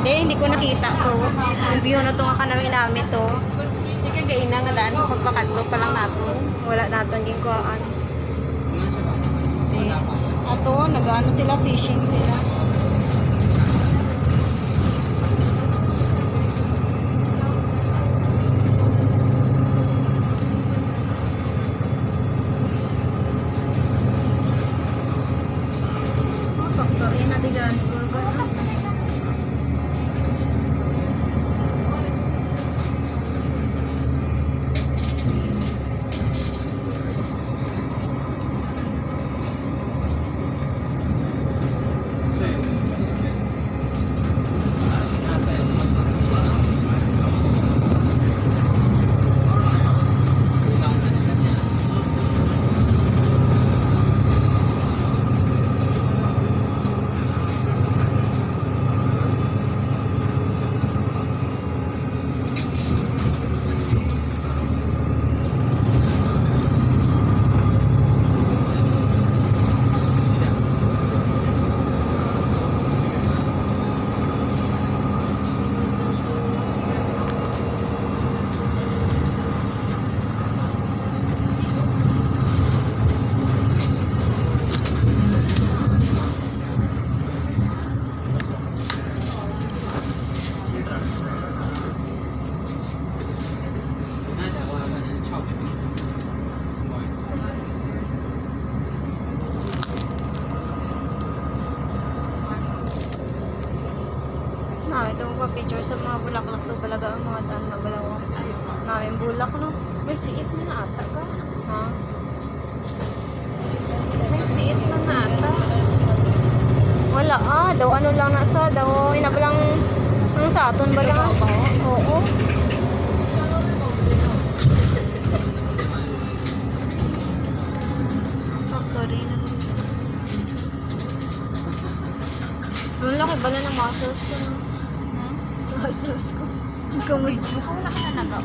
Hindi ko nakita to. Ang view na to nga kanawin namin to. Hindi ka gaina nga daan sa pagpakadlo pa lang nato. Wala natin ginkuhaan. Ato, nag-ano sila, fishing sila. Factory na digan. Ito mo picture sa mga bulaklak to balaga ang mga daan na balawa. Namin bulak no. May siit na ata ka. Ha? May siit na ata. Wala daw ano lang nasa daw inabalang ang sa aton ba lang? Oo. Factory na. Ang laki bala ng muscles ko no. Muscles ko. Kamusta? Wala ka na nagaw.